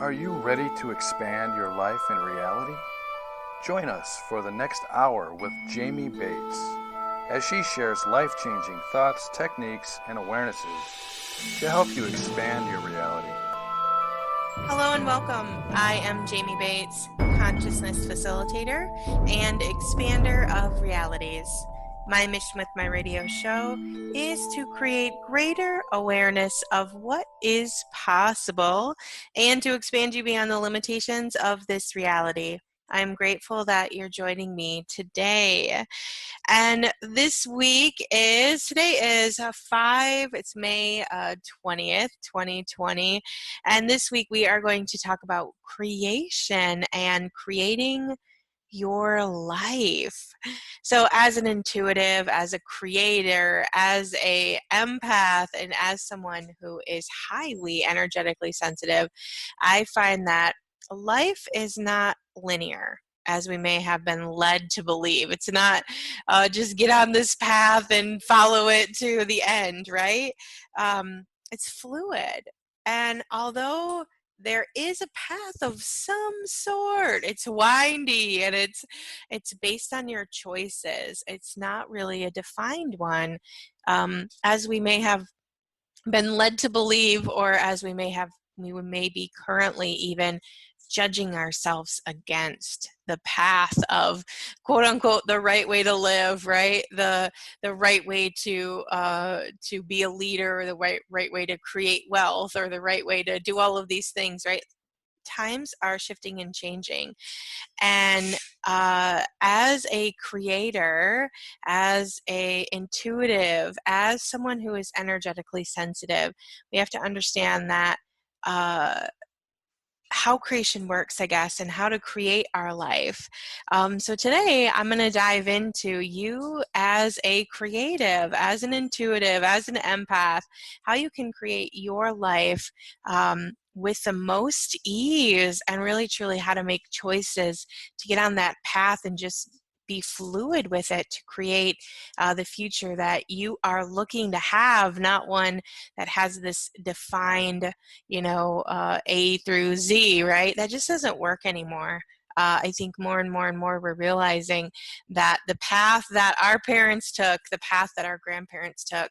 Are you ready to expand your life and reality? Join us for the next hour with Jamie Bates as she shares life-changing thoughts, techniques, and awarenesses to help you expand your reality. Hello and welcome. I am Jamie Bates, consciousness facilitator and expander of realities. My mission with my radio show is to create greater awareness of what is possible and to expand you beyond the limitations of this reality. I'm grateful that you're joining me today. And today is it's May 20th, 2020. And this week we are going to talk about creation and creating your life. So as an intuitive, as a creator, as a empath, and as someone who is highly energetically sensitive, I find that life is not linear, as we may have been led to believe. It's not just get on this path and follow it to the end, right? It's fluid. And although there is a path of some sort, it's windy and it's based on your choices. It's not really a defined one, as we may have been led to believe, or as we may be currently even judging ourselves against the path of quote unquote the right way to live, right? The right way to be a leader, or the right way to create wealth, or the right way to do all of these things, right? Times are shifting and changing. And as a creator, as a intuitive, as someone who is energetically sensitive, we have to understand that how creation works, I guess, and how to create our life. So today I'm going to dive into you as a creative, as an intuitive, as an empath, how you can create your life with the most ease, and really truly how to make choices to get on that path and just be fluid with it to create the future that you are looking to have, not one that has this defined, A through Z, right? That just doesn't work anymore. I think more and more we're realizing that the path that our parents took, the path that our grandparents took,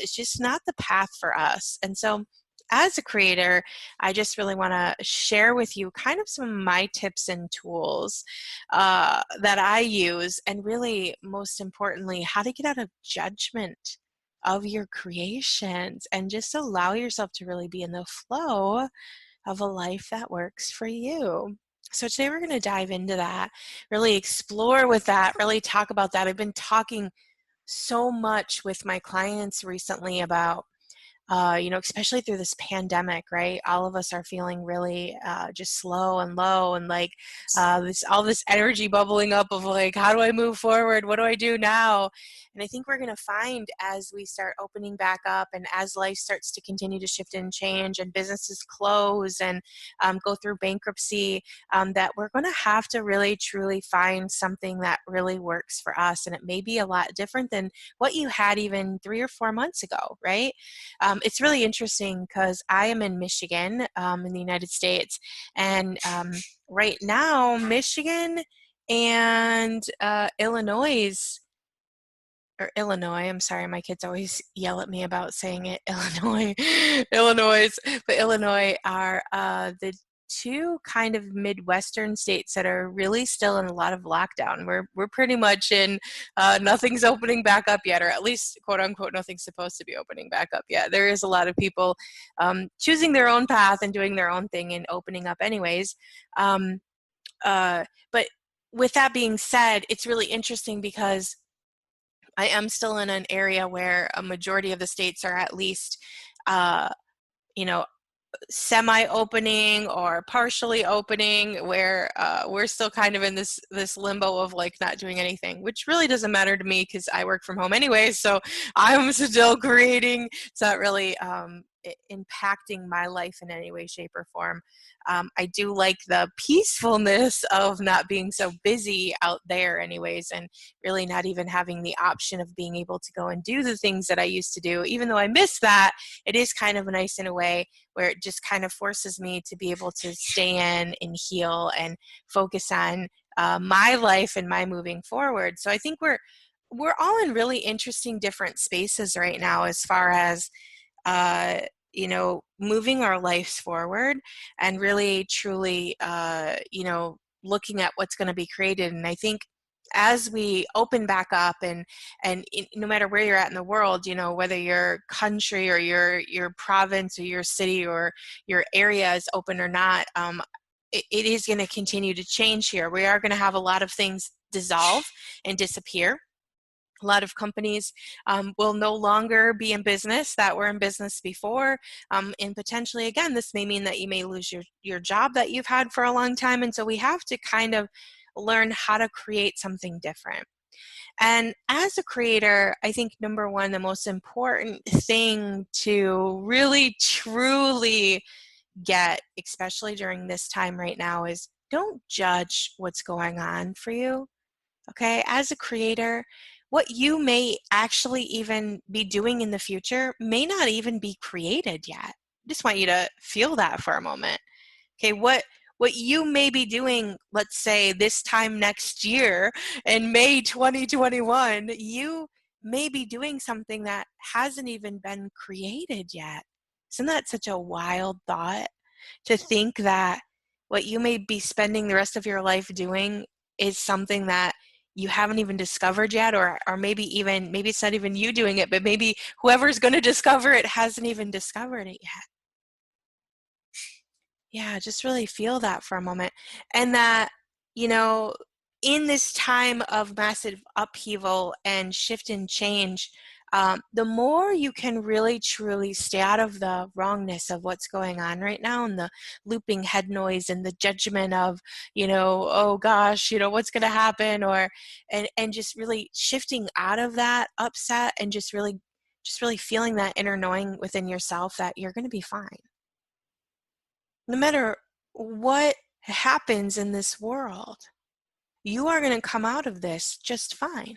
is just not the path for us. And so as a creator, I just really want to share with you kind of some of my tips and tools that I use, and really, most importantly, how to get out of judgment of your creations and just allow yourself to really be in the flow of a life that works for you. So today we're going to dive into that, really explore with that, really talk about that. I've been talking so much with my clients recently about especially through this pandemic, right? All of us are feeling really just slow and low, and like all this energy bubbling up of like, how do I move forward? What do I do now? And I think we're going to find, as we start opening back up, and as life starts to continue to shift and change, and businesses close and go through bankruptcy, that we're going to have to really truly find something that really works for us. And it may be a lot different than what you had even 3 or 4 months ago, right? It's really interesting because I am in Michigan, in the United States, and right now Michigan and Illinois, I'm sorry, my kids always yell at me about saying it, Illinois, Illinois, but Illinois are the two kind of Midwestern states that are really still in a lot of lockdown. We're pretty much in nothing's opening back up yet, or at least quote unquote nothing's supposed to be opening back up yet. There is a lot of people choosing their own path and doing their own thing and opening up anyways. But with that being said, it's really interesting because I am still in an area where a majority of the states are at least, you know, semi-opening or partially opening, where we're still kind of in this limbo of like not doing anything, which really doesn't matter to me because I work from home anyway, so I'm still creating. It's not really impacting my life in any way, shape, or form. I do like the peacefulness of not being so busy out there, anyways, and really not even having the option of being able to go and do the things that I used to do. Even though I miss that, it is kind of nice in a way where it just kind of forces me to be able to stay in and heal and focus on my life and my moving forward. So I think we're all in really interesting different spaces right now as far as uh, moving our lives forward and really truly, looking at what's going to be created. And I think as we open back up and no matter where you're at in the world, whether your country or your province or your city or your area is open or not, it is going to continue to change here. We are going to have a lot of things dissolve and disappear. A lot of companies will no longer be in business that were in business before. And potentially, again, this may mean that you may lose your job that you've had for a long time. And so we have to kind of learn how to create something different. And as a creator, I think number one, the most important thing to really truly get, especially during this time right now, is don't judge what's going on for you. Okay, as a creator, what you may actually even be doing in the future may not even be created yet. I just want you to feel that for a moment. Okay, what you may be doing, let's say this time next year in May 2021, you may be doing something that hasn't even been created yet. Isn't that such a wild thought, to think that what you may be spending the rest of your life doing is something that you haven't even discovered yet, or maybe it's not even you doing it, but maybe whoever's going to discover it hasn't even discovered it yet. Yeah, just really feel that for a moment. And that, in this time of massive upheaval and shift and change, the more you can really truly stay out of the wrongness of what's going on right now, and the looping head noise and the judgment of, oh gosh, what's going to happen, and just really shifting out of that upset and just really feeling that inner knowing within yourself that you're going to be fine. No matter what happens in this world, you are going to come out of this just fine.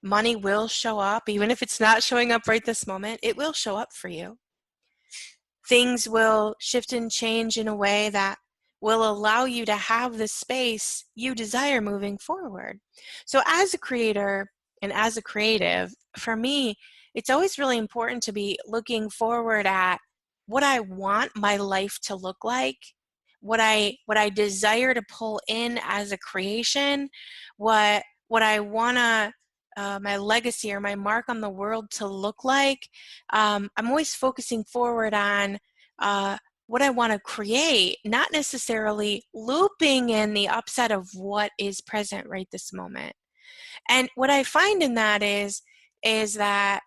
Money will show up, even if it's not showing up right this moment, it will show up for you. Things will shift and change in a way that will allow you to have the space you desire moving forward. So as a creator and as a creative, for me, it's always really important to be looking forward at what I want my life to look like, what I desire to pull in as a creation, what I want to my legacy or my mark on the world to look like. I'm always focusing forward on what I want to create, not necessarily looping in the upset of what is present right this moment. And what I find in that is that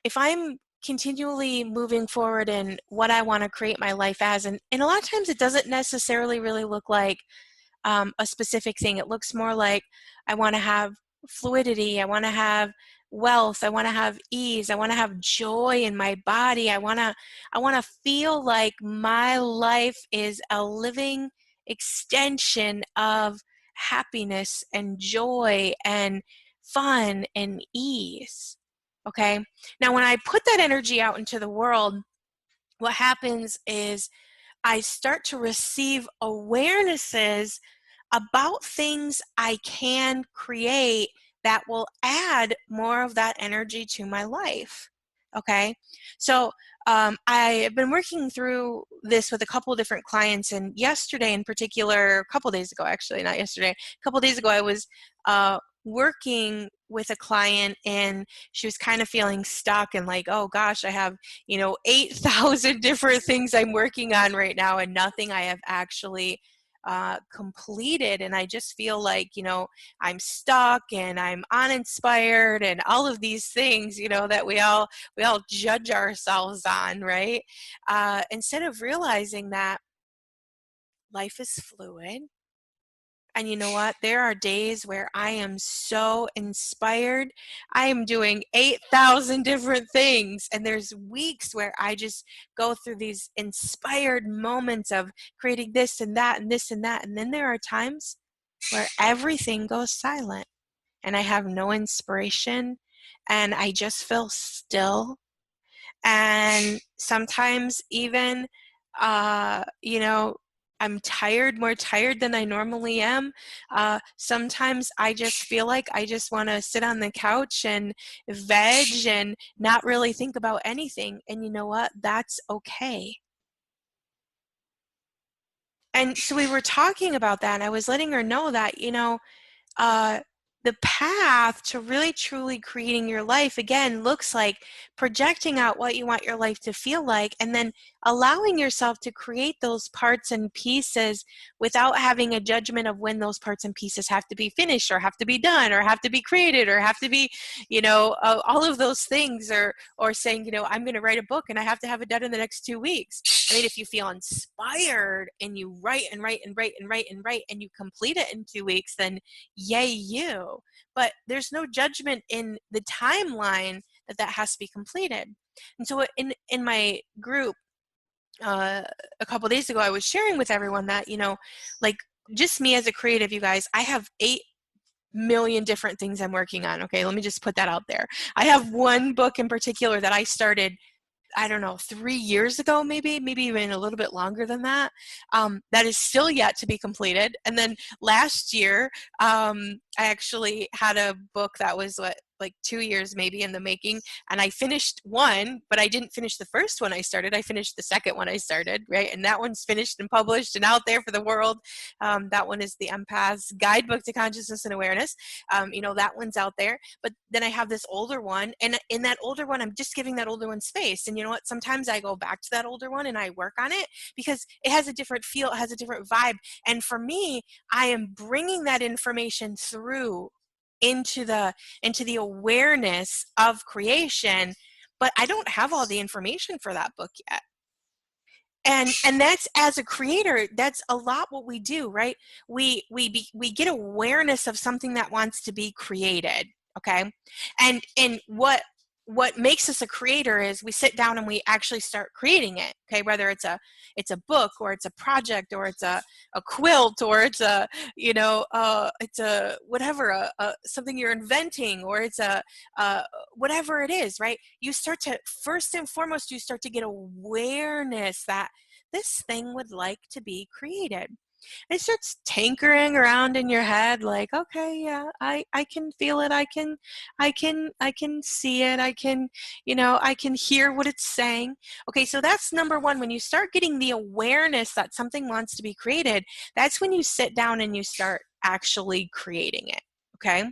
if I'm continually moving forward in what I want to create my life as, and a lot of times it doesn't necessarily really look like a specific thing. It looks more like I want to have fluidity, I want to have wealth, I want to have ease, I want to have joy in my body. I want to feel like my life is a living extension of happiness and joy and fun and ease. Okay? Now when I put that energy out into the world, what happens is I start to receive awarenesses about things I can create that will add more of that energy to my life. Okay, so I have been working through this with a couple of different clients, and yesterday in particular, a couple days ago, actually, not yesterday, a couple days ago, I was working with a client, and she was kind of feeling stuck and like, oh gosh, I have 8,000 different things I'm working on right now, and nothing I have actually completed, and I just feel like I'm stuck and I'm uninspired and all of these things that we all judge ourselves on, right? Instead of realizing that life is fluid And you know what? There are days where I am so inspired. I am doing 8,000 different things. And there's weeks where I just go through these inspired moments of creating this and that and this and that. And then there are times where everything goes silent and I have no inspiration and I just feel still. And sometimes even, you know, I'm tired, more tired than I normally am. Sometimes I just feel like I just want to sit on the couch and veg and not really think about anything. And you know what? That's okay. And so we were talking about that, and I was letting her know that, uh, the path to really truly creating your life again looks like projecting out what you want your life to feel like and then allowing yourself to create those parts and pieces without having a judgment of when those parts and pieces have to be finished or have to be done or have to be created or have to be all of those things, or saying, I'm going to write a book and I have to have it done in the next 2 weeks. I mean, if you feel inspired and you write and write and write and write and write and you complete it in 2 weeks, then yay you. But there's no judgment in the timeline that has to be completed. And so in my group, a couple days ago, I was sharing with everyone that, like just me as a creative, you guys, I have 8 million different things I'm working on. Okay, let me just put that out there. I have one book in particular that I started, I don't know, 3 years ago, maybe even a little bit longer than that, that is still yet to be completed. And then last year, I actually had a book that was like 2 years maybe in the making, and I finished one, but I didn't finish the first one I started. I finished the second one I started, right? And that one's finished and published and out there for the world. That one is the Empath's Guidebook to Consciousness and Awareness. That one's out there. But then I have this older one, and in that older one, I'm just giving that older one space. And you know what? Sometimes I go back to that older one and I work on it because it has a different feel, it has a different vibe. And for me, I am bringing that information through into the awareness of creation, but I don't have all the information for that book yet. And that's, as a creator, that's a lot what we do, right? We get awareness of something that wants to be created, okay? And what makes us a creator is we sit down and we actually start creating it, okay? Whether it's a book, or it's a project, or it's a quilt, or it's it's a whatever, something you're inventing, or it's a whatever it is, right? You start to, first and foremost, you start to get awareness that this thing would like to be created. It starts tinkering around in your head like, okay, yeah, I can feel it. I can see it. I can hear what it's saying. Okay, so that's number one. When you start getting the awareness that something wants to be created, that's when you sit down and you start actually creating it. Okay.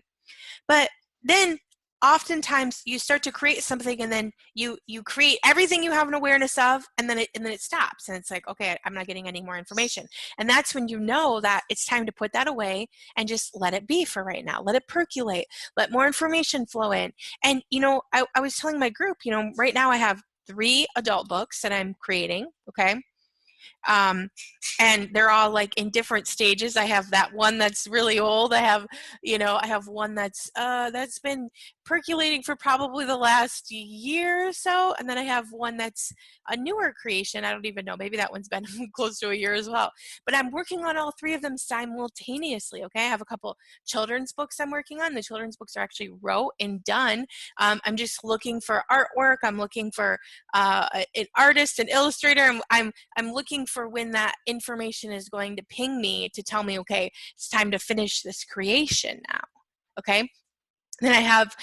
But then oftentimes you start to create something, and then you create everything you have an awareness of, and then it stops, and it's like, okay, I'm not getting any more information. And that's when you know that it's time to put that away and just let it be for right now. Let it percolate, let more information flow in. And I was telling my group, right now I have 3 adult books that I'm creating, okay? And they're all like in different stages. I have that one that's really old. I have one that's been percolating for probably the last year or so. And then I have one that's a newer creation. I don't even know. Maybe that one's been close to a year as well. But I'm working on all 3 of them simultaneously. Okay. I have a couple children's books I'm working on. The children's books are actually wrote and done. I'm just looking for artwork. I'm looking for an artist, an illustrator. I'm looking for when that information is going to ping me to tell me, okay, it's time to finish this creation now. Okay. Then I have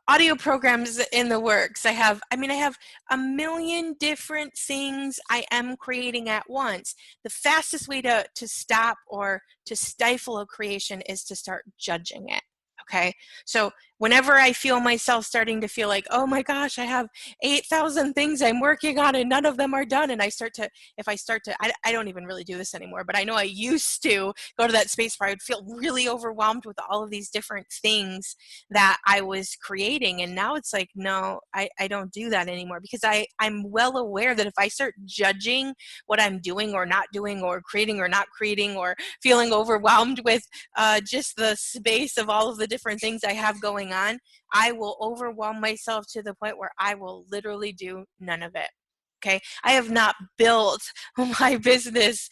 audio programs in the works. I have a million different things I am creating at once. The fastest way to stop or to stifle a creation is to start judging it. Okay. So whenever I feel myself starting to feel like, oh my gosh, I have 8,000 things I'm working on and none of them are done. And I don't even really do this anymore, but I know I used to go to that space where I would feel really overwhelmed with all of these different things that I was creating. And now it's like, no, I don't do that anymore, because I'm well aware that if I start judging what I'm doing or not doing, or creating or not creating, or feeling overwhelmed with just the space of all of the different things I have going on, I will overwhelm myself to the point where I will literally do none of it. Okay, I have not built my business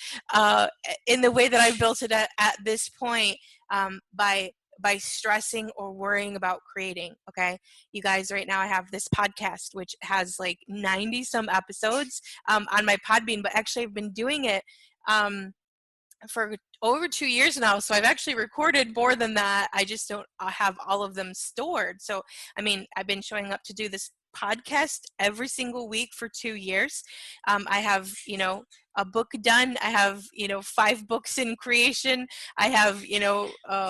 in the way that I've built it at this point by stressing or worrying about creating. Okay, you guys, right now I have this podcast which has like 90 some episodes on my Podbean, but actually I've been doing it for over 2 years now, so I've actually recorded more than that. I just don't have all of them stored. So I mean, I've been showing up to do this podcast every single week for 2 years. I have, a book done. I have, 5 books in creation. I have,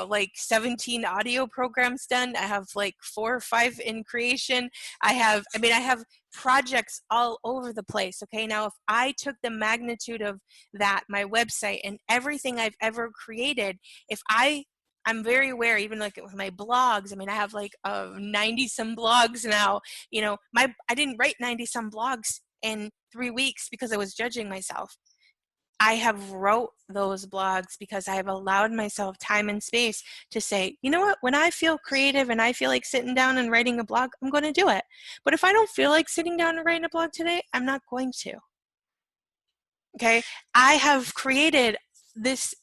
like 17 audio programs done. I have like 4 or 5 in creation. I have projects all over the place. Okay, now if I took the magnitude of that, my website and everything I've ever created, I'm very aware, even like with my blogs. I mean, I have like 90 some blogs now. I didn't write 90 some blogs in 3 weeks because I was judging myself. I have wrote those blogs because I have allowed myself time and space to say, you know what, when I feel creative and I feel like sitting down and writing a blog, I'm going to do it. But if I don't feel like sitting down and writing a blog today, I'm not going to. Okay, I have created this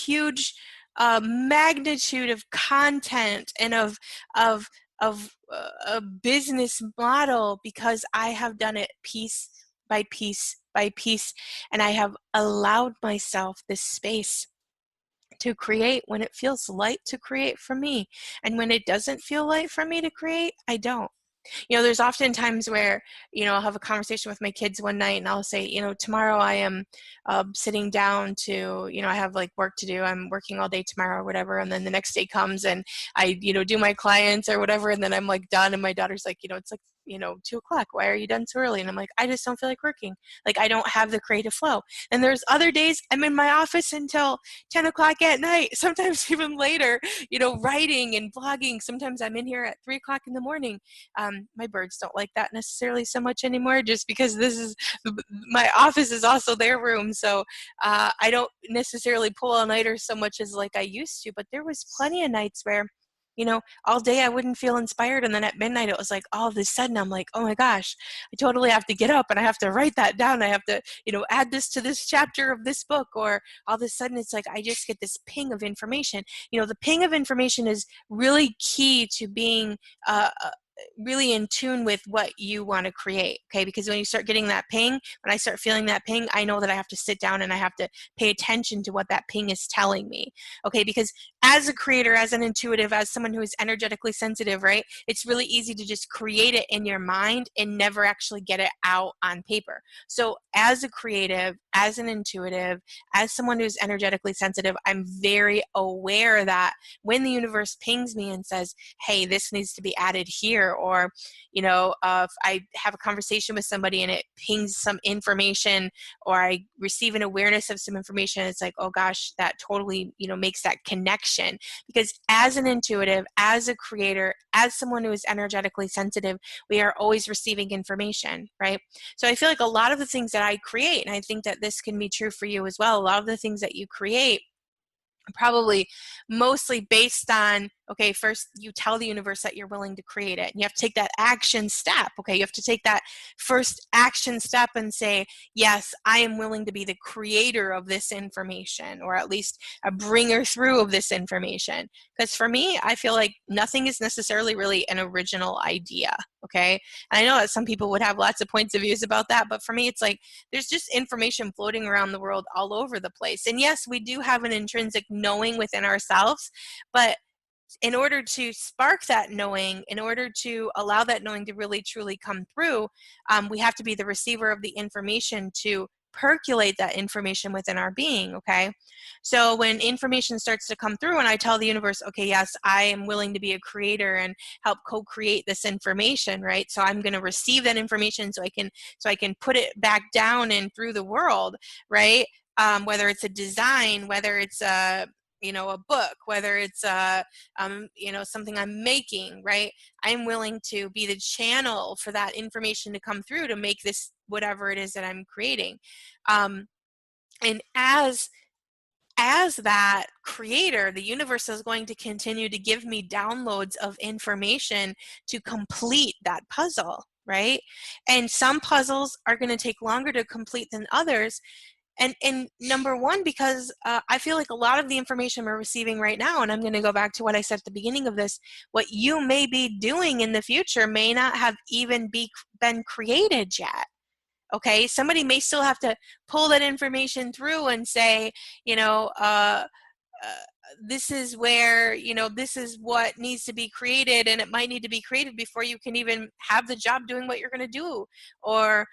huge magnitude of content and of a business model because I have done it piece by piece by piece, and I have allowed myself this space to create when it feels light to create for me, and when it doesn't feel light for me to create, I don't. There's often times where, I'll have a conversation with my kids one night and I'll say, tomorrow I am sitting down to, I have like work to do. I'm working all day tomorrow or whatever. And then the next day comes and I, do my clients or whatever. And then I'm like done. And my daughter's like, it's like, 2:00. Why are you done so early? And I'm like, I just don't feel like working. Like I don't have the creative flow. And there's other days I'm in my office until 10 o'clock at night, sometimes even later, writing and blogging. Sometimes I'm in here at 3 o'clock in the morning. My birds don't like that necessarily so much anymore, just because my office is also their room. So I don't necessarily pull all-nighters so much as like I used to, but there was plenty of nights where, all day I wouldn't feel inspired. And then at midnight, it was like all of a sudden I'm like, oh my gosh, I totally have to get up and I have to write that down. I have to, add this to this chapter of this book. Or all of a sudden it's like, I just get this ping of information. The ping of information is really key to being really in tune with what you want to create. Okay, because when you start getting that ping, when I start feeling that ping, I know that I have to sit down and I have to pay attention to what that ping is telling me. Okay, because as a creator, as an intuitive, as someone who is energetically sensitive, right, it's really easy to just create it in your mind and never actually get it out on paper. So as a creative, as an intuitive, as someone who's energetically sensitive, I'm very aware that when the universe pings me and says, hey, this needs to be added here, or if I have a conversation with somebody and it pings some information, or I receive an awareness of some information, it's like, oh gosh, that totally makes that connection. Because as an intuitive, as a creator, as someone who is energetically sensitive, we are always receiving information, right? So I feel like a lot of the things that I create, and I think that this can be true for you as well, a lot of the things that you create probably mostly based on, okay, first you tell the universe that you're willing to create it. And you have to take that action step. Okay, you have to take that first action step and say, yes, I am willing to be the creator of this information, or at least a bringer through of this information. Because for me, I feel like nothing is necessarily really an original idea. Okay, and I know that some people would have lots of points of views about that, but for me, it's like there's just information floating around the world all over the place. And yes, we do have an intrinsic knowing within ourselves, but in order to spark that knowing, in order to allow that knowing to really truly come through, we have to be the receiver of the information to percolate that information within our being, okay? So when information starts to come through and I tell the universe, okay, yes, I am willing to be a creator and help co-create this information, right? So I'm going to receive that information so I can put it back down and through the world, right? Whether it's a design, whether it's a book, whether it's something I'm making, right? I'm willing to be the channel for that information to come through to make this whatever it is that I'm creating. And as that creator, the universe is going to continue to give me downloads of information to complete that puzzle, right? And some puzzles are going to take longer to complete than others. And number one, because I feel like a lot of the information we're receiving right now, and I'm going to go back to what I said at the beginning of this, what you may be doing in the future may not have even been created yet. Okay, somebody may still have to pull that information through and say, this is where, this is what needs to be created, and it might need to be created before you can even have the job doing what you're going to do, or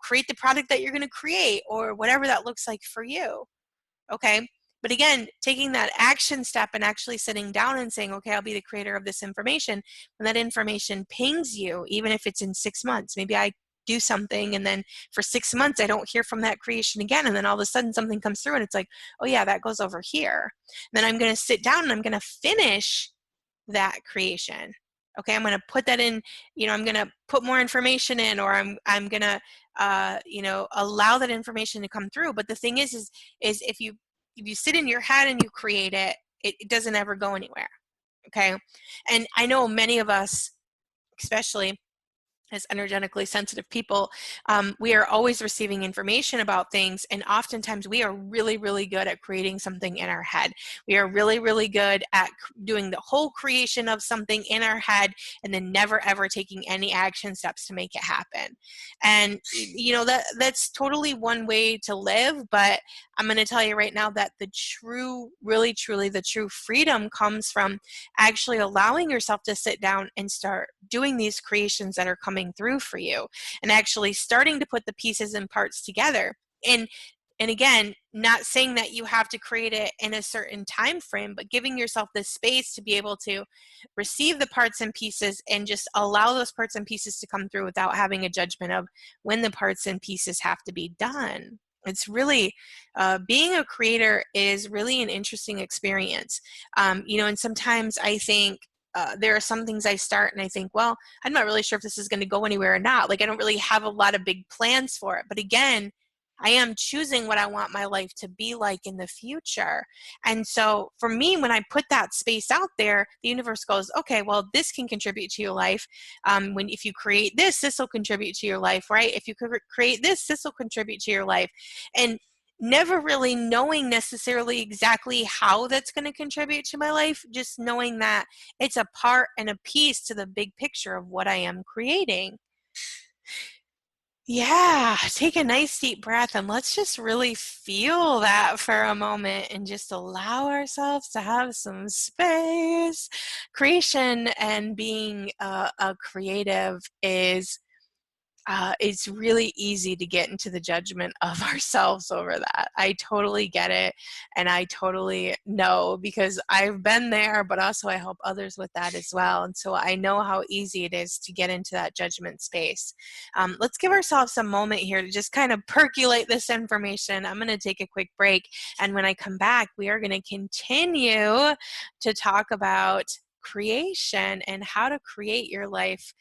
create the product that you're going to create, or whatever that looks like for you. Okay, but again, taking that action step and actually sitting down and saying, okay, I'll be the creator of this information. When that information pings you, even if it's in 6 months, maybe I do something and then for 6 months I don't hear from that creation again, and then all of a sudden something comes through and it's like, oh yeah, that goes over here. Then I'm going to sit down and I'm going to finish that creation. Okay, I'm going to put that in, I'm going to put more information in, or I'm going to allow that information to come through. But the thing is if you sit in your head and you create it, it doesn't ever go anywhere. Okay, and I know many of us, especially as energetically sensitive people, we are always receiving information about things, and oftentimes we are really, really good at creating something in our head. We are really, really good at doing the whole creation of something in our head and then never ever taking any action steps to make it happen. And that's totally one way to live, but I'm going to tell you right now that the true, really, truly the true freedom comes from actually allowing yourself to sit down and start doing these creations that are coming through for you, and actually starting to put the pieces and parts together. And again, not saying that you have to create it in a certain time frame, but giving yourself the space to be able to receive the parts and pieces and just allow those parts and pieces to come through without having a judgment of when the parts and pieces have to be done. It's really, being a creator is really an interesting experience. And sometimes I think there are some things I start and I think, well, I'm not really sure if this is going to go anywhere or not. Like, I don't really have a lot of big plans for it. But again, I am choosing what I want my life to be like in the future. And so for me, when I put that space out there, the universe goes, okay, well, this can contribute to your life. If you create this will contribute to your life, right? If you create this will contribute to your life. And never really knowing necessarily exactly how that's going to contribute to my life, just knowing that it's a part and a piece to the big picture of what I am creating. Yeah, take a nice deep breath and let's just really feel that for a moment and just allow ourselves to have some space. Creation and being a creative is it's really easy to get into the judgment of ourselves over that. I totally get it, and I totally know because I've been there, but also I help others with that as well. And so I know how easy it is to get into that judgment space. Let's give ourselves a moment here to just kind of percolate this information. I'm going to take a quick break, and when I come back, we are going to continue to talk about creation and how to create your life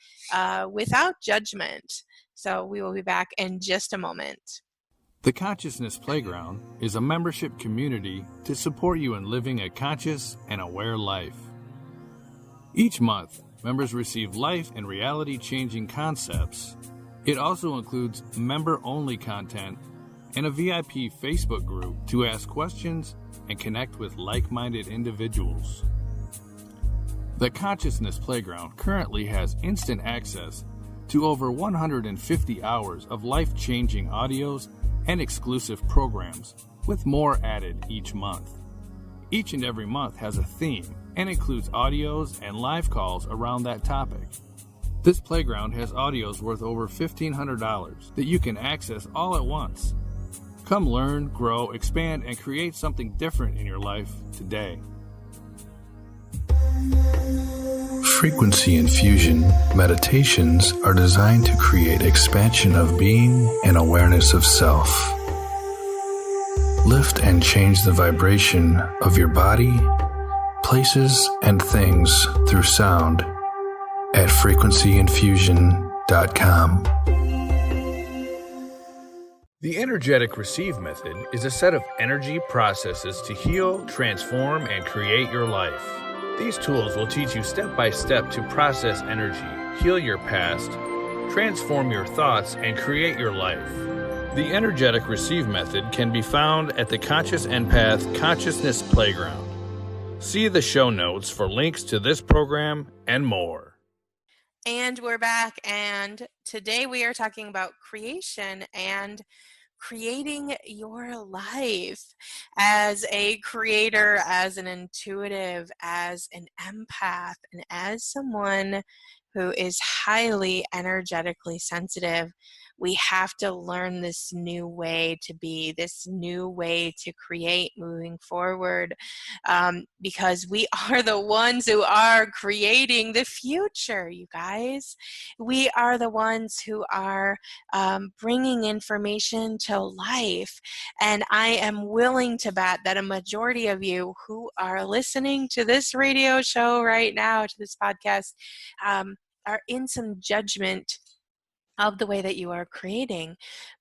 without judgment. So we will be back in just a moment. The Consciousness Playground is a membership community to support you in living a conscious and aware life. Each month, members receive life and reality-changing concepts. It also includes member-only content and a VIP Facebook group to ask questions and connect with like-minded individuals. The Consciousness Playground currently has instant access to over 150 hours of life-changing audios and exclusive programs, with more added each month. Each and every month has a theme and includes audios and live calls around that topic. This playground has audios worth over $1,500 that you can access all at once. Come learn, grow, expand, and create something different in your life today. Frequency infusion meditations are designed to create expansion of being and awareness of self. Lift and change the vibration of your body, places, and things through sound at frequencyinfusion.com. The energetic receive method is a set of energy processes to heal, transform, and create your life. These tools will teach you step by step to process energy, heal your past, transform your thoughts, and create your life. The energetic receive method can be found at the Conscious Empath Consciousness Playground. See the show notes for links to this program and more. And we're back, and today we are talking about creation and creating your life as a creator, as an intuitive, as an empath, and as someone who is highly energetically sensitive. We have to learn this new way to be, this new way to create moving forward, because we are the ones who are creating the future, you guys. We are the ones who are bringing information to life. And I am willing to bet that a majority of you who are listening to this radio show right now, to this podcast, are in some judgment of the way that you are creating.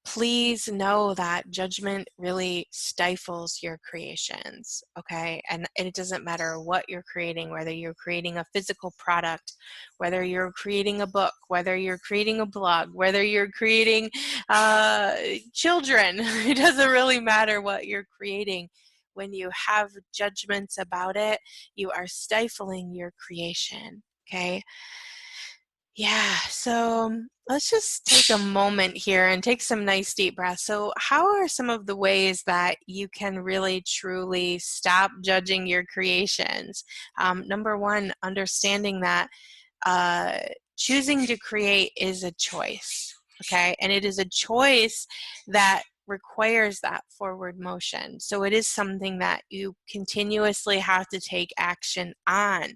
Please know that judgment really stifles your creations, okay? And it doesn't matter what you're creating, whether you're creating a physical product, whether you're creating a book, whether you're creating a blog, whether you're creating children. It doesn't really matter what you're creating. When you have judgments about it, you are stifling your creation, okay? Yeah, so let's just take a moment here and take some nice deep breaths. So how are some of the ways that you can really truly stop judging your creations? Number one, understanding that choosing to create is a choice, okay? And it is a choice that requires that forward motion. So it is something that you continuously have to take action on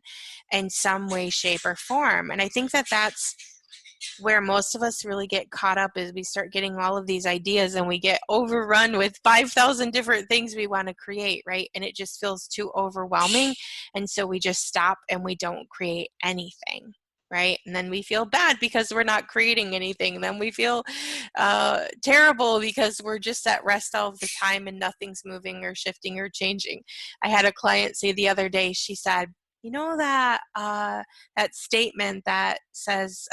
in some way, shape, or form. And I think that that's where most of us really get caught up, is we start getting all of these ideas and we get overrun with 5,000 different things we want to create, right? And it just feels too overwhelming. And so we just stop and we don't create anything. Right? And then we feel bad because we're not creating anything. And then we feel terrible because we're just at rest all of the time and nothing's moving or shifting or changing. I had a client say the other day, she said, you know that that statement that says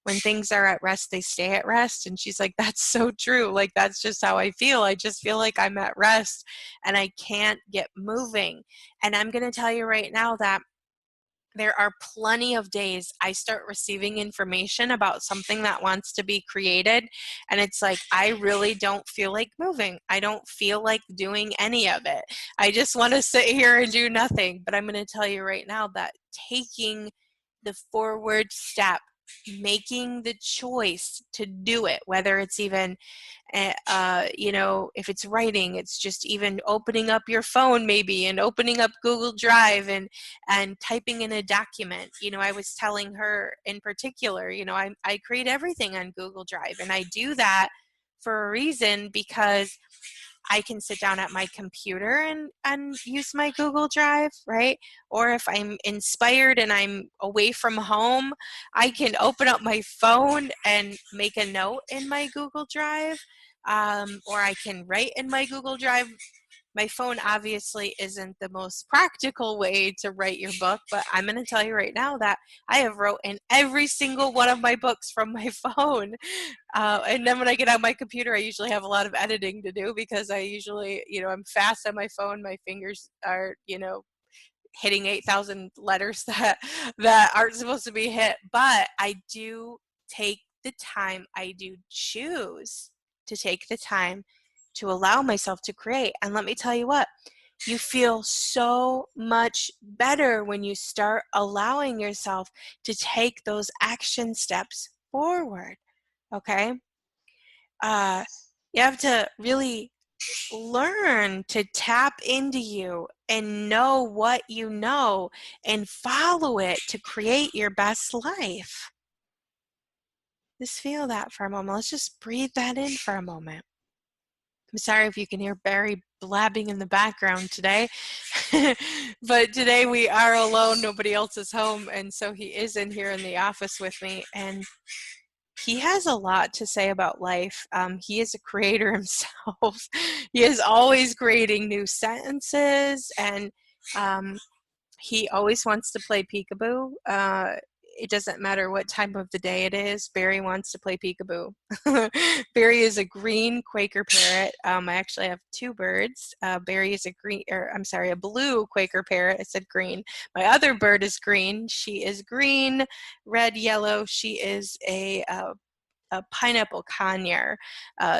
when things are at rest, they stay at rest. And she's like, that's so true. Like, that's just how I feel. I just feel like I'm at rest and I can't get moving. And I'm going to tell you right now that there are plenty of days I start receiving information about something that wants to be created, and it's like, I really don't feel like moving. I don't feel like doing any of it. I just want to sit here and do nothing. But I'm going to tell you right now that taking the forward step, making the choice to do it, whether it's even if it's writing, it's just even opening up your phone maybe and opening up Google Drive and typing in a document. I was telling her in particular, I create everything on Google Drive, and I do that for a reason, because I can sit down at my computer and use my Google Drive, right? Or if I'm inspired and I'm away from home, I can open up my phone and make a note in my Google Drive, or I can write in my Google Drive. My phone obviously isn't the most practical way to write your book, but I'm going to tell you right now that I have wrote in every single one of my books from my phone. And then when I get on my computer, I usually have a lot of editing to do, because I usually, I'm fast on my phone. My fingers are, hitting 8,000 letters that aren't supposed to be hit. But I do take the time. I do choose to take the time to allow myself to create. And let me tell you what, you feel so much better when you start allowing yourself to take those action steps forward, okay? You have to really learn to tap into you and know what you know and follow it to create your best life. Just feel that for a moment. Let's just breathe that in for a moment. I'm sorry if you can hear Barry blabbing in the background today, but today we are alone. Nobody else is home, and so he is in here in the office with me, and he has a lot to say about life. He is a creator himself. He is always creating new sentences, and um, he always wants to play peekaboo. It doesn't matter what time of the day it is. Barry wants to play peekaboo. Barry is a green Quaker parrot. I actually have two birds. Barry is a blue Quaker parrot. I said green. My other bird is green. She is green, red, yellow. She is a pineapple conure.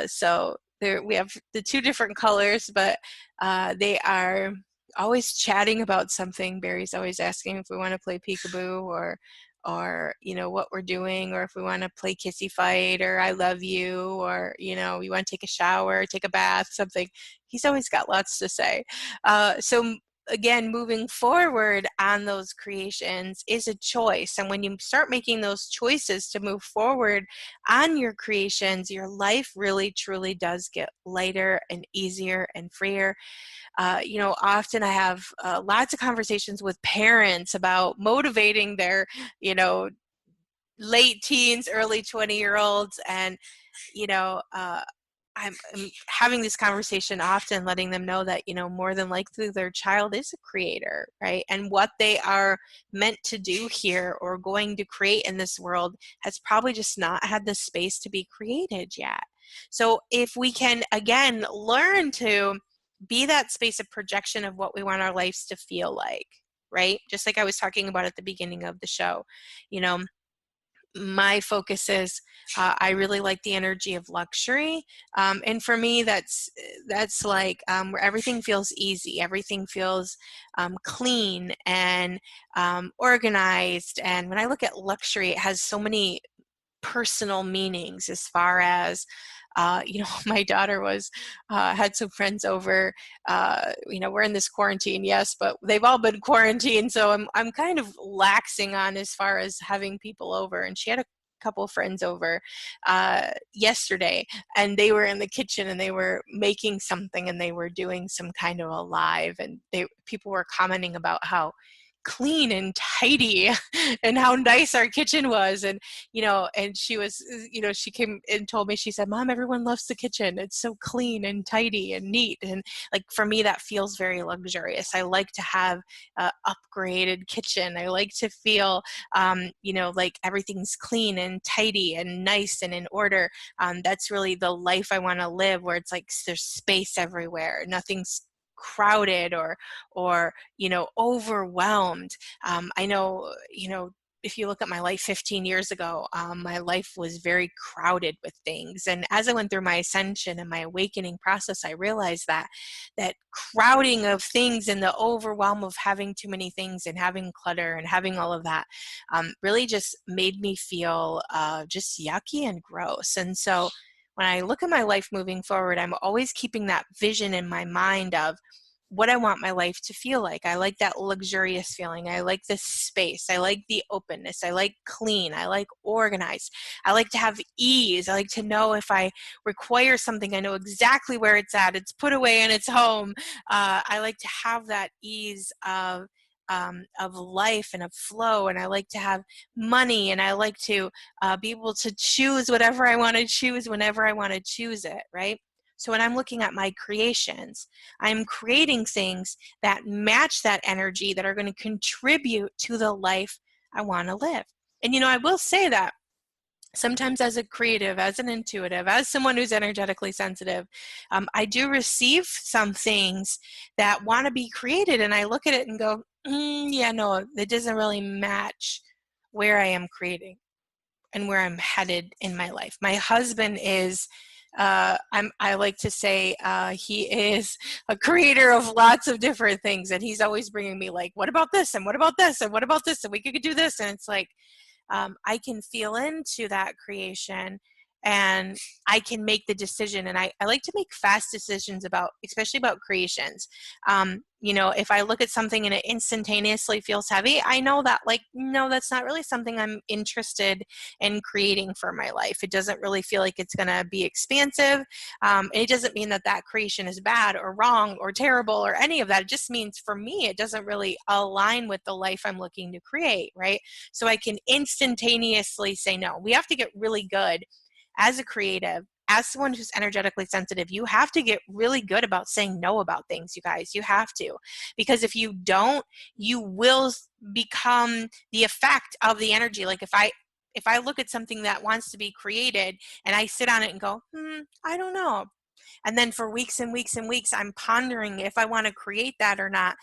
So there we have the two different colors, but they are always chatting about something. Barry's always asking if we want to play peekaboo or what we're doing, or if we want to play kissy fight or I love you, or we want to take a shower, take a bath, something. He's always got lots to say. So again, moving forward on those creations is a choice. And when you start making those choices to move forward on your creations, your life really truly does get lighter and easier and freer. Often I have lots of conversations with parents about motivating their, late teens, early 20-year-olds. And, I'm having this conversation often, letting them know that, more than likely their child is a creator, right? And what they are meant to do here or going to create in this world has probably just not had the space to be created yet. So if we can, again, learn to be that space of projection of what we want our lives to feel like, right? Just like I was talking about at the beginning of the show, my focus is I really like the energy of luxury, and for me that's like where everything feels easy, everything feels clean and organized. And when I look at luxury, it has so many personal meanings as far as my daughter had some friends over. We're in this quarantine, yes, but they've all been quarantined, so I'm kind of laxing on as far as having people over. And she had a couple of friends over yesterday, and they were in the kitchen and they were making something and they were doing some kind of a live, and people were commenting about how clean and tidy and how nice our kitchen was. And and she was, she came and told me, she said, Mom, everyone loves the kitchen, it's so clean and tidy and neat. And like, for me, that feels very luxurious. I like to have a upgraded kitchen. I like to feel like everything's clean and tidy and nice and in order. That's really the life I want to live, where it's like there's space everywhere, nothing's crowded or overwhelmed. I know, if you look at my life 15 years ago, my life was very crowded with things. And as I went through my ascension and my awakening process, I realized that crowding of things and the overwhelm of having too many things and having clutter and having all of that really just made me feel just yucky and gross. And so when I look at my life moving forward, I'm always keeping that vision in my mind of what I want my life to feel like. I like that luxurious feeling. I like the space. I like the openness. I like clean. I like organized. I like to have ease. I like to know if I require something, I know exactly where it's at. It's put away and it's home. I like to have that ease of life and of flow. And I like to have money, and I like to be able to choose whatever I want to choose whenever I want to choose it, right? So when I'm looking at my creations, I'm creating things that match that energy, that are going to contribute to the life I want to live. And I will say that sometimes as a creative, as an intuitive, as someone who's energetically sensitive, I do receive some things that want to be created, and I look at it and go, yeah, no, it doesn't really match where I am creating and where I'm headed in my life. My husband is, I like to say, he is a creator of lots of different things, and he's always bringing me like, what about this, and what about this, and what about this, and we could do this. And it's like, I can feel into that creation and I can make the decision. And I like to make fast decisions especially about creations. If I look at something and it instantaneously feels heavy, I know that, like, no, that's not really something I'm interested in creating for my life. It doesn't really feel like it's going to be expansive. It doesn't mean that that creation is bad or wrong or terrible or any of that. It just means for me, it doesn't really align with the life I'm looking to create, right? So I can instantaneously say no. We have to get really good as a creative, as someone who's energetically sensitive. You have to get really good about saying no about things, you guys. You have to. Because if you don't, you will become the effect of the energy. Like if I look at something that wants to be created and I sit on it and go, I don't know. And then for weeks and weeks and weeks, I'm pondering if I want to create that or not.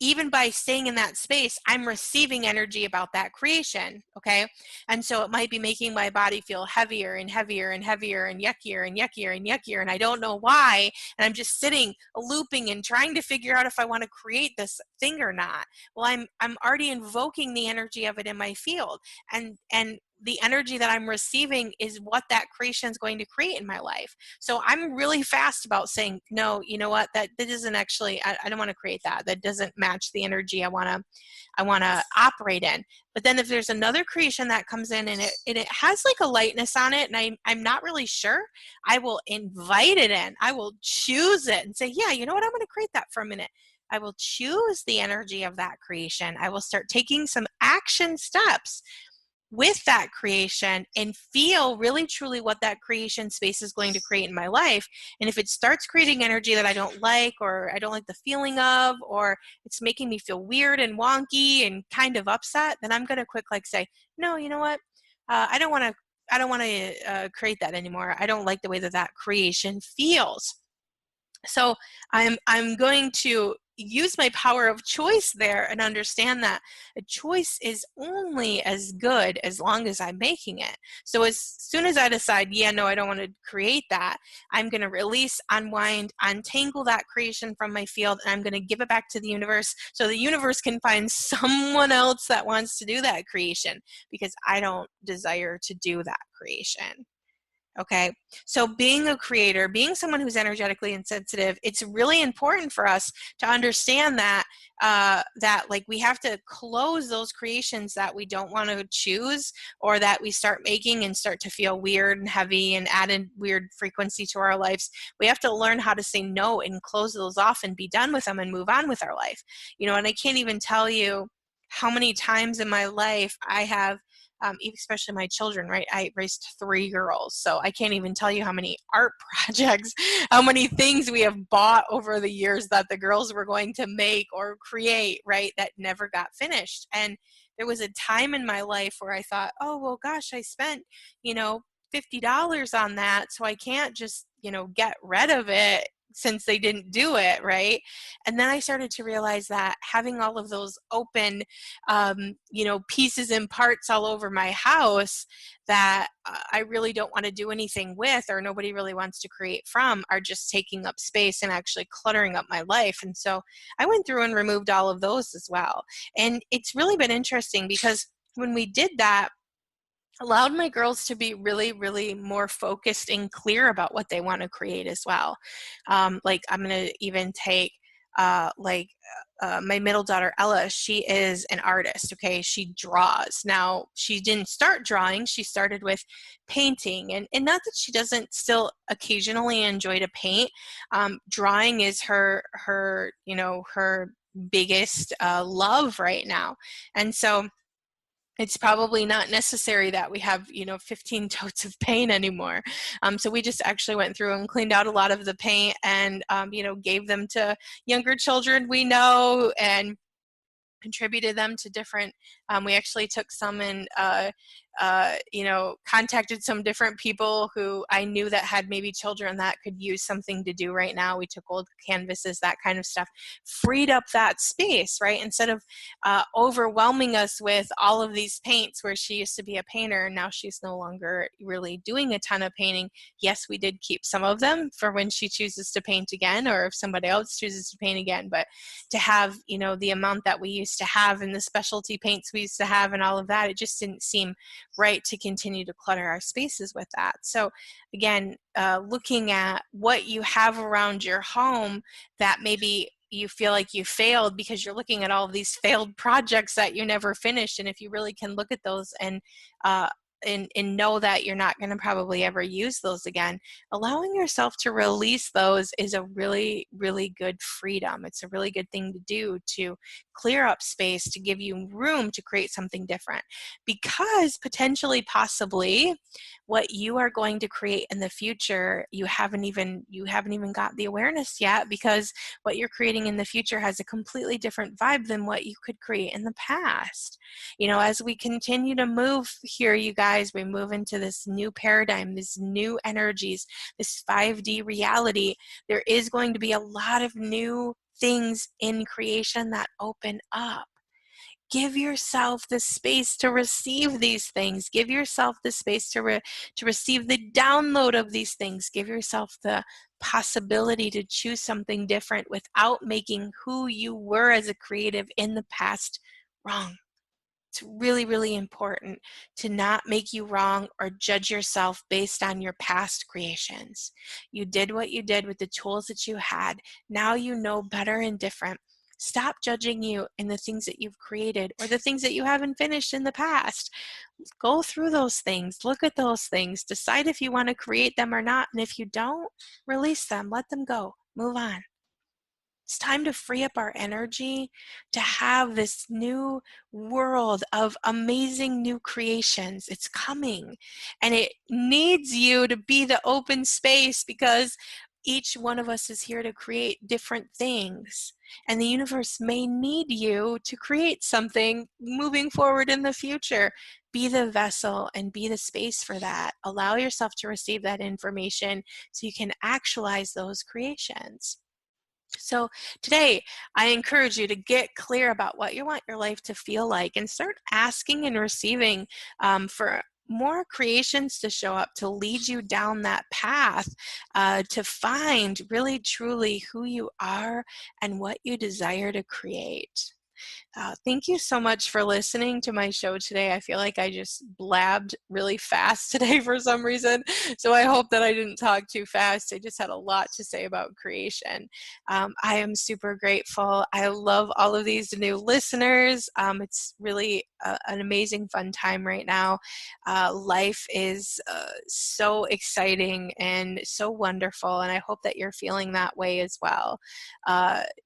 Even by staying in that space, I'm receiving energy about that creation, okay? And so it might be making my body feel heavier and heavier and heavier and yuckier and yuckier and yuckier, and I don't know why, and I'm just sitting, looping and trying to figure out if I want to create this thing or not. Well, I'm already invoking the energy of it in my field, and the energy that I'm receiving is what that creation is going to create in my life. So I'm really fast about saying, no, you know what, that isn't actually, I don't want to create that. That doesn't match the energy I want to operate in. But then if there's another creation that comes in and it has like a lightness on it, and I'm not really sure, I will invite it in. I will choose it and say, yeah, you know what, I'm going to create that for a minute. I will choose the energy of that creation. I will start taking some action steps with that creation and feel really truly what that creation space is going to create in my life. And if it starts creating energy that I don't like, or I don't like the feeling of, or it's making me feel weird and wonky and kind of upset, then I'm going to say, no, you know what? I don't want to create that anymore. I don't like the way that creation feels. So I'm going to use my power of choice there and understand that a choice is only as good as long as I'm making it. So as soon as I decide, yeah, no, I don't want to create that, I'm going to release, unwind, untangle that creation from my field, and I'm going to give it back to the universe so the universe can find someone else that wants to do that creation, because I don't desire to do that creation. Okay, so being a creator, being someone who's energetically insensitive, it's really important for us to understand that like we have to close those creations that we don't want to choose, or that we start making and start to feel weird and heavy and add a weird frequency to our lives. We have to learn how to say no and close those off and be done with them and move on with our life. And I can't even tell you how many times in my life I have especially my children, right? I raised 3 girls, so I can't even tell you how many art projects, how many things we have bought over the years that the girls were going to make or create, right? That never got finished. And there was a time in my life where I thought, oh, well, gosh, I spent, $50 on that, so I can't just, get rid of it since they didn't do it, right? And then I started to realize that having all of those open, pieces and parts all over my house that I really don't want to do anything with, or nobody really wants to create from, are just taking up space and actually cluttering up my life. And so I went through and removed all of those as well. And it's really been interesting, because when we did that, allowed my girls to be really, really more focused and clear about what they want to create as well. Like I'm going to even take my middle daughter, Ella. She is an artist, okay? She draws. Now, she didn't start drawing. She started with painting. And not that she doesn't still occasionally enjoy to paint. Drawing is her biggest love right now. And so it's probably not necessary that we have, 15 totes of paint anymore. So we just actually went through and cleaned out a lot of the paint and, gave them to younger children we know, and contributed them to different, we actually took some and, contacted some different people who I knew that had maybe children that could use something to do right now. We took old canvases, that kind of stuff, freed up that space, right? Instead of overwhelming us with all of these paints, where she used to be a painter and now she's no longer really doing a ton of painting. Yes, we did keep some of them for when she chooses to paint again, or if somebody else chooses to paint again, but to have, the amount that we used to have and the specialty paints we used to have and all of that, it just didn't seem right to continue to clutter our spaces with that. So again, looking at what you have around your home that maybe you feel like you failed because you're looking at all of these failed projects that you never finished. And if you really can look at those and know that you're not going to probably ever use those again, allowing yourself to release those is a really, really good freedom. It's a really good thing to do to clear up space, to give you room to create something different. Because potentially, possibly, what you are going to create in the future, you haven't even got the awareness yet, because what you're creating in the future has a completely different vibe than what you could create in the past. As we continue to move here, you guys, we move into this new paradigm, these new energies, this 5D reality. There is going to be a lot of new things in creation that open up. Give yourself the space to receive these things. Give yourself the space to receive the download of these things. Give yourself the possibility to choose something different without making who you were as a creative in the past wrong. It's really, really important to not make you wrong or judge yourself based on your past creations. You did what you did with the tools that you had. Now you know better and different. Stop judging you in the things that you've created or the things that you haven't finished in the past. Go through those things. Look at those things. Decide if you want to create them or not. And if you don't, release them. Let them go. Move on. It's time to free up our energy to have this new world of amazing new creations. It's coming, and it needs you to be the open space, because each one of us is here to create different things, and the universe may need you to create something moving forward in the future. Be the vessel and be the space for that. Allow yourself to receive that information so you can actualize those creations. So today, I encourage you to get clear about what you want your life to feel like, and start asking and receiving for more creations to show up, to lead you down that path, to find really truly who you are and what you desire to create. Thank you so much for listening to my show today. I feel like I just blabbed really fast today for some reason, so I hope that I didn't talk too fast. I just had a lot to say about creation. I am super grateful. I love all of these new listeners. It's really an amazing, fun time right now. Life is so exciting and so wonderful, and I hope that you're feeling that way as well.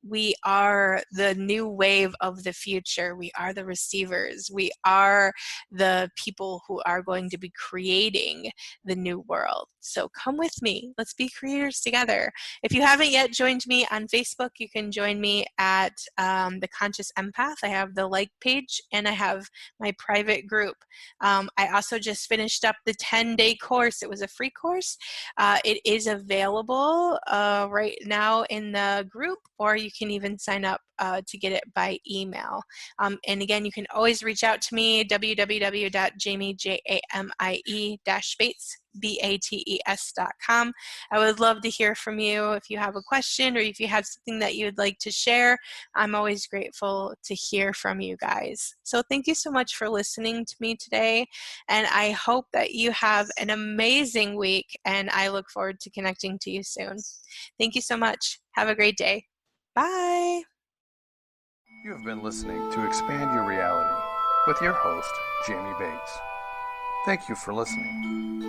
We are the new wave of the future. We are the receivers. We are the people who are going to be creating the new world. So come with me. Let's be creators together. If you haven't yet joined me on Facebook, you can join me at The Conscious Empath. I have the like page, and I have my private group. I also just finished up the 10-day course. It was a free course. It is available right now in the group, or you can even sign up to get it by email. And again, you can always reach out to me, www.jamie-bates.com. I would love to hear from you if you have a question or if you have something that you'd like to share. I'm always grateful to hear from you guys. So thank you so much for listening to me today, and I hope that you have an amazing week, and I look forward to connecting to you soon. Thank you so much. Have a great day. Bye. You have been listening to Expand Your Reality with your host, Jamie Bates. Thank you for listening.